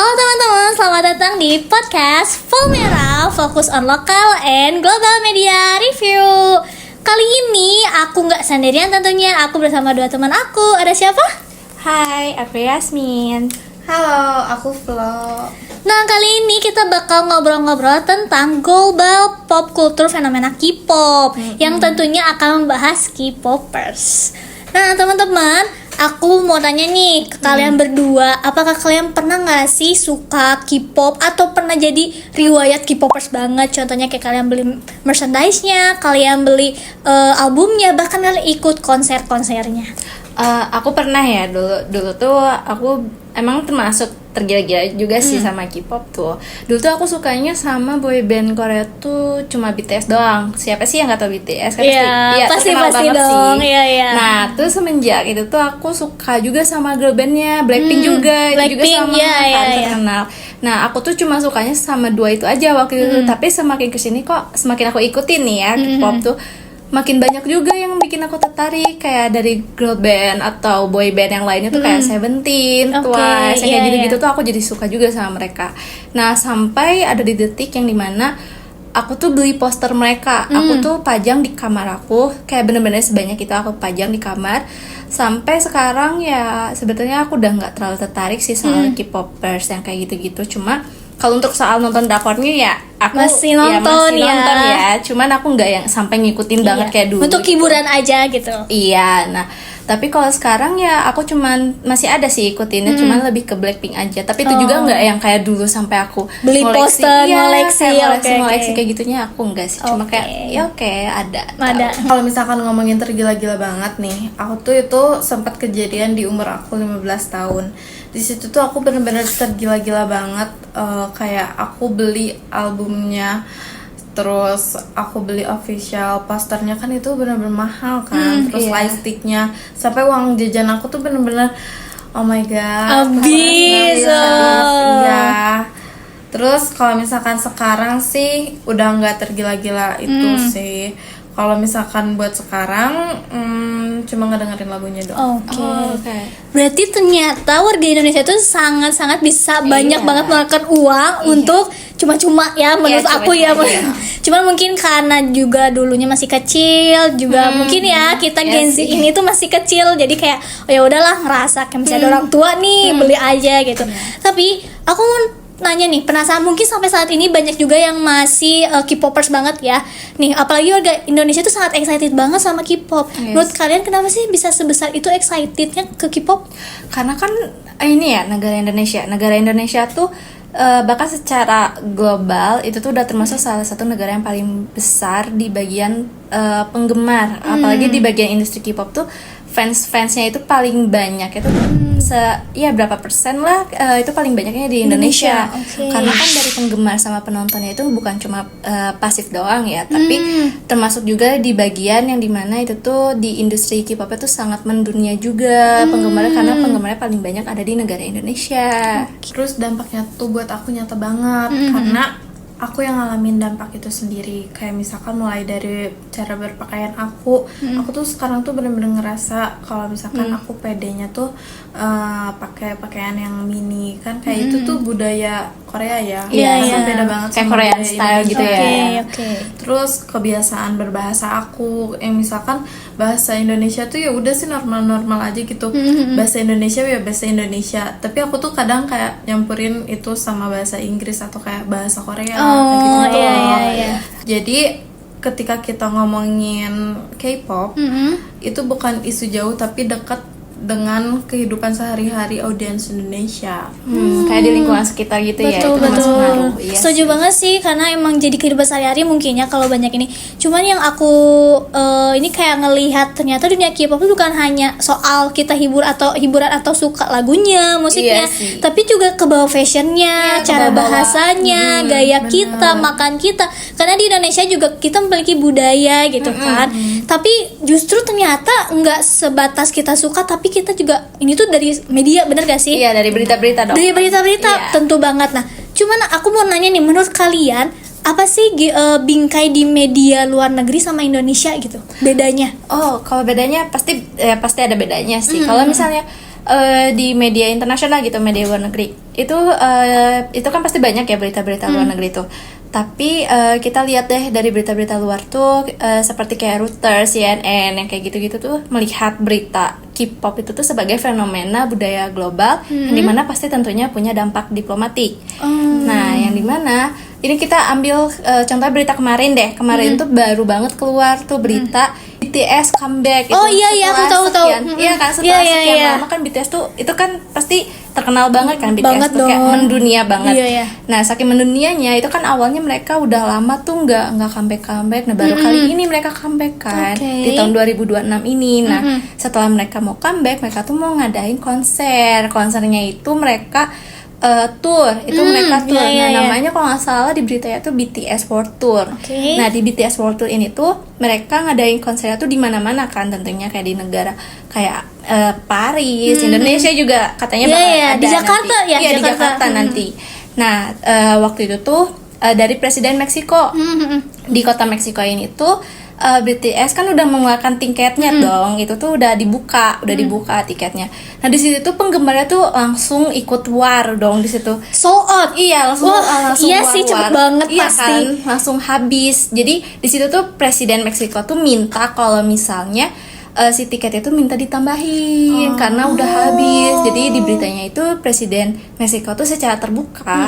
Halo teman-teman, selamat datang di podcast Full Merah, fokus on local and global media review. Kali ini aku nggak sendirian tentunya, aku bersama dua teman aku. Ada siapa? Hai, aku Yasmin. Halo, aku Flo. Nah, kali ini kita bakal ngobrol-ngobrol tentang global pop culture fenomena K-pop yang tentunya akan membahas K-popers. Nah, teman-teman, aku mau tanya nih ke kalian berdua, apakah kalian pernah nggak sih suka K-pop atau pernah jadi riwayat K-popers banget? Contohnya kayak kalian beli merchandise-nya, kalian beli albumnya, bahkan kalian ikut konser-konsernya. Aku pernah ya dulu tuh aku emang termasuk tergila-gila juga sih sama K-pop tuh. Dulu tuh aku sukanya sama boy band Korea tuh cuma BTS doang. Siapa sih yang nggak tahu BTS? Kan Pasti terkenal banget dong. sih. Iya. Nah, terus semenjak itu tuh aku suka juga sama girl bandnya Blackpink juga. Itu juga sama terkenal. Nah, aku tuh cuma sukanya sama dua itu aja waktu itu. Tapi semakin kesini kok semakin aku ikutin nih ya K-pop tuh makin banyak juga yang bikin aku tertarik, kayak dari girl band atau boy band yang lainnya tuh kayak Seventeen, Twice, kayak gitu-gitu tuh aku jadi suka juga sama mereka. Nah, sampai ada di detik yang dimana aku tuh beli poster mereka, aku tuh pajang di kamar aku, kayak bener-bener sebanyak itu aku pajang di kamar. Sampai sekarang ya sebetulnya aku udah nggak terlalu tertarik sih soal K-popers yang kayak gitu-gitu. Cuma kalau untuk soal nonton drakornya ya aku masih nonton ya. Cuman aku nggak yang sampai ngikutin banget kayak dulu. Untuk hiburan aja gitu. Iya, nah tapi kalau sekarang ya aku cuman masih ada sih ikutinnya, cuman lebih ke Blackpink aja. Tapi itu juga nggak yang kayak dulu sampai aku beli poster, ngoleksi kayak gitunya aku nggak sih. Cuma kayak ya ada. Kalau misalkan ngomongin tergila-gila banget nih, aku tuh itu sempat kejadian di umur aku 15 tahun. Di situ tuh aku bener-bener tergila-gila banget, kayak aku beli albumnya, terus aku beli official posternya, kan itu bener-bener mahal kan, terus lightsticknya, sampai uang jajan aku tuh bener-bener oh my god habis. Iya. Terus kalau misalkan sekarang sih udah nggak tergila-gila itu sih. Kalau misalkan buat sekarang cuma ngedengerin lagunya doang. Oke. Berarti ternyata warga Indonesia itu sangat-sangat bisa banyak banget mengeluarkan uang untuk cuma-cuma ya menurut aku ya. Cuman mungkin karena juga dulunya masih kecil juga, mungkin ya kita Gen Z ini tuh masih kecil, jadi kayak oh ya udahlah, ngerasa kayak misalnya ada orang tua nih beli aja gitu. Tapi aku mau nanya nih, penasaran, mungkin sampai saat ini banyak juga yang masih K-popers banget ya. Nih, apalagi warga Indonesia tuh sangat excited banget sama K-pop. Menurut kalian kenapa sih bisa sebesar itu excitednya ke K-pop? Karena kan ini ya negara Indonesia tuh bahkan secara global itu tuh udah termasuk salah satu negara yang paling besar di bagian penggemar. Apalagi di bagian industri K-pop tuh fansnya itu paling banyak itu berapa persen lah, itu paling banyaknya di Indonesia. Karena kan dari penggemar sama penontonnya itu bukan cuma pasif doang ya, tapi termasuk juga di bagian yang dimana itu tuh di industri K-pop itu sangat mendunia juga penggemarnya, karena penggemarnya paling banyak ada di negara Indonesia. Terus dampaknya tuh buat aku nyata banget, karena aku yang ngalamin dampak itu sendiri. Kayak misalkan mulai dari cara berpakaian aku tuh sekarang tuh bener-bener ngerasa kalau misalkan aku pedenya tuh pakai pakaian yang mini, kan kayak itu tuh budaya Korea ya. Kan beda banget kayak sama Korean budaya style gitu ya. Terus kebiasaan berbahasa aku, yang misalkan bahasa Indonesia tuh ya udah sih normal-normal aja gitu. Bahasa Indonesia ya bahasa Indonesia, tapi aku tuh kadang kayak nyampurin itu sama bahasa Inggris atau kayak bahasa Korea kayak gitu. Jadi ketika kita ngomongin K-pop, itu bukan isu jauh tapi dekat dengan kehidupan sehari-hari audiens Indonesia. Kayak di lingkungan sekitar gitu. Betul. Iya, setuju banget sih, karena emang jadi kehidupan sehari-hari mungkin ya kalau banyak ini. Cuman yang aku ini kayak ngelihat ternyata dunia K-pop itu bukan hanya soal kita hiburan atau suka lagunya, musiknya, tapi juga kebawa fashionnya, cara bahasanya, gaya kita, makan kita. Karena di Indonesia juga kita memiliki budaya gitu kan. Tapi justru ternyata nggak sebatas kita suka, tapi kita juga ini tuh dari media, bener gak sih? Iya, dari berita-berita dong. Dari berita-berita, tentu banget. Nah, cuman aku mau nanya nih, menurut kalian apa sih bingkai di media luar negeri sama Indonesia gitu? Bedanya? Oh, kalau bedanya pasti ada bedanya sih. Kalau misalnya di media internasional gitu, media luar negeri itu kan pasti banyak ya berita-berita luar negeri itu. Tapi kita lihat deh dari berita-berita luar tuh seperti kayak Reuters, CNN yang kayak gitu-gitu tuh melihat berita K-pop itu tuh sebagai fenomena budaya global yang dimana pasti tentunya punya dampak diplomatik. Nah, yang dimana ini kita ambil contoh berita kemarin deh. Kemarin tuh baru banget keluar tuh berita BTS comeback. Oh iya aku tahu. Iya kan, setelah sekian lama kan BTS tuh itu kan pasti terkenal banget kan, BTS banget tuh kayak mendunia banget. Iya. Nah, saking mendunianya itu kan awalnya mereka udah lama tuh nggak comeback. Nah, baru kali ini mereka comeback kan di tahun 2026 ini. Nah, setelah mereka mau comeback, mereka tuh mau ngadain konser. Konsernya itu mereka tour, itu mereka tour. Namanya kalau nggak salah di beritanya tuh BTS World Tour. Nah, di BTS World Tour ini tuh mereka ngadain konsernya tuh di mana-mana kan, tentunya kayak di negara kayak Paris, Indonesia juga katanya bakal ada di Jakarta nanti. Iya, di Jakarta nanti. Nah, waktu itu tuh dari Presiden Meksiko di kota Meksiko ini tuh BTS kan udah mengeluarkan tiketnya dong, itu tuh udah dibuka tiketnya. Nah, di situ tuh penggemarnya tuh langsung ikut war dong di situ. Sold out. Iya, langsung iya war, sih, cepet banget iya pasti. kan, langsung habis. Jadi di situ tuh Presiden Meksiko tuh minta kalau misalnya si tiketnya tuh minta ditambahin karena udah habis. Jadi di beritanya itu Presiden Meksiko tuh secara terbuka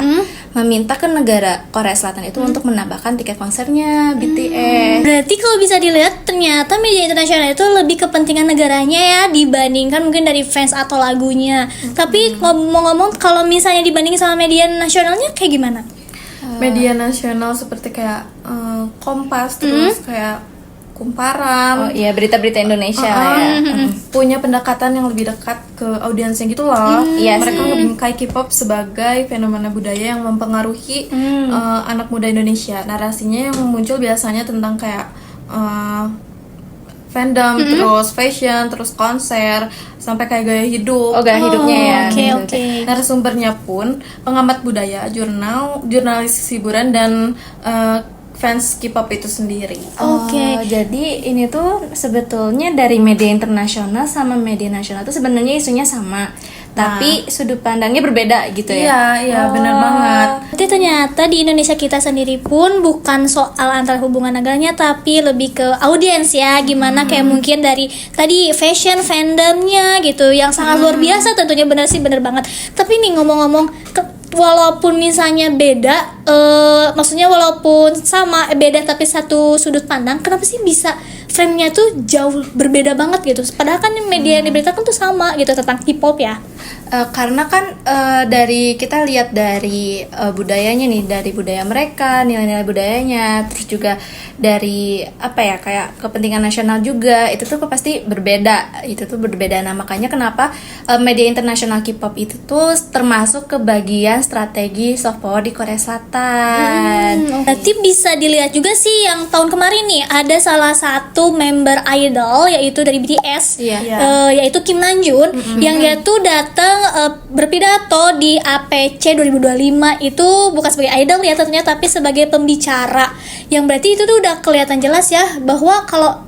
meminta ke negara Korea Selatan itu untuk menambahkan tiket konsernya BTS. Berarti kalau bisa dilihat ternyata media internasional itu lebih kepentingan negaranya ya dibandingkan mungkin dari fans atau lagunya. Tapi ngomong-ngomong kalau misalnya dibandingin sama media nasionalnya kayak gimana? Media nasional seperti kayak Kompas, terus kayak Kumparan. Oh iya, berita-berita Indonesia ya. Punya pendekatan yang lebih dekat ke audiensnya gitu loh. Iya Mereka sih. ngebingkai K-pop sebagai fenomena budaya yang mempengaruhi anak muda Indonesia. Narasinya yang muncul biasanya tentang kayak fandom, terus fashion, terus konser, sampai kayak gaya hidup. Oh, gaya hidupnya ya. Oke. Narasumbernya pun pengamat budaya, jurnalis hiburan, dan fans K-pop itu sendiri. Jadi ini tuh sebetulnya dari media internasional sama media nasional tuh sebenarnya isunya sama, tapi sudut pandangnya berbeda gitu ya. Iya, benar banget. Berarti ternyata di Indonesia kita sendiri pun bukan soal antar hubungan negaranya, tapi lebih ke audiens ya. Gimana kayak mungkin dari tadi fashion fandomnya gitu, yang sangat luar biasa tentunya, benar banget. Tapi nih ngomong-ngomong, walaupun misalnya beda, maksudnya walaupun sama beda tapi satu sudut pandang, kenapa sih bisa frame-nya tuh jauh berbeda banget gitu? Padahal kan media yang diberitakan tuh sama gitu tentang K-pop ya. Karena kan dari kita lihat dari budayanya nih, dari budaya mereka, nilai-nilai budayanya, terus juga dari apa ya, kayak kepentingan nasional juga, itu tuh pasti berbeda. Nah, makanya kenapa media internasional K-pop itu tuh termasuk ke bagian strategi soft power di Korea Selatan. Berarti bisa dilihat juga sih yang tahun kemarin nih ada salah satu member idol yaitu dari BTS, yaitu Kim Namjoon, yang dia tuh datang berpidato di APC 2025 itu bukan sebagai idol ya tentunya, tapi sebagai pembicara, yang berarti itu tuh udah kelihatan jelas ya bahwa kalau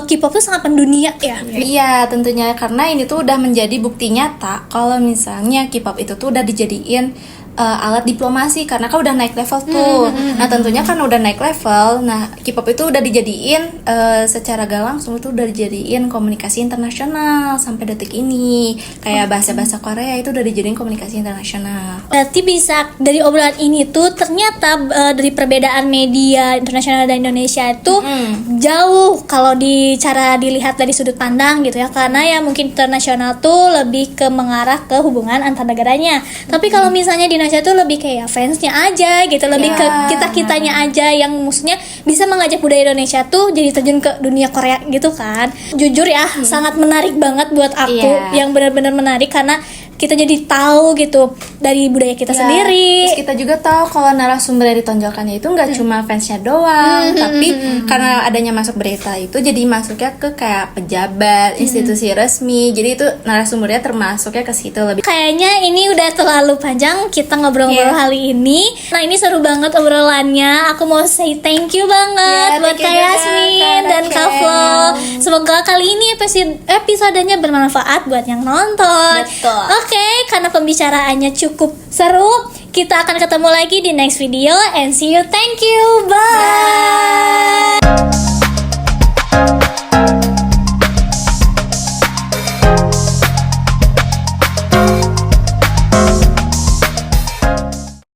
K-pop tuh sangat mendunia ya. Iya, tentunya karena ini tuh udah menjadi bukti nyata kalau misalnya K-pop itu tuh udah dijadiin alat diplomasi, karena kan udah naik level tuh. Nah, tentunya kan udah naik level. Nah, K-pop itu udah dijadiin secara gak langsung itu udah dijadiin komunikasi internasional sampai detik ini. Kayak bahasa-bahasa Korea itu udah dijadiin komunikasi internasional. Berarti bisa dari obrolan ini tuh ternyata dari perbedaan media internasional dan Indonesia itu jauh kalau cara dilihat dari sudut pandang gitu ya. Karena ya mungkin internasional tuh lebih ke mengarah ke hubungan antar negaranya. Tapi kalau misalnya di Indonesia tuh lebih kayak fansnya aja gitu, lebih ke kita-kitanya aja yang maksudnya bisa mengajak budaya Indonesia tuh jadi terjun ke dunia Korea gitu kan. Jujur ya, sangat menarik banget buat aku, yang benar-benar menarik karena kita jadi tahu gitu dari budaya kita sendiri. Terus kita juga tahu kalau narasumber yang ditonjolkannya itu nggak cuma fansnya doang, tapi karena adanya masuk berita itu jadi masuknya ke kayak pejabat, institusi resmi. Jadi itu narasumbernya termasuknya ke situ lebih. Kayaknya ini udah terlalu panjang kita ngobrol-ngobrol kali ini. Nah, ini seru banget obrolannya. Aku mau say thank you banget buat Kak Yasmin dan Kak Flo. Semoga kali ini episodenya bermanfaat buat yang nonton. Betul. Oke, karena pembicaraannya cukup seru, kita akan ketemu lagi di next video and see you. Thank you. Bye.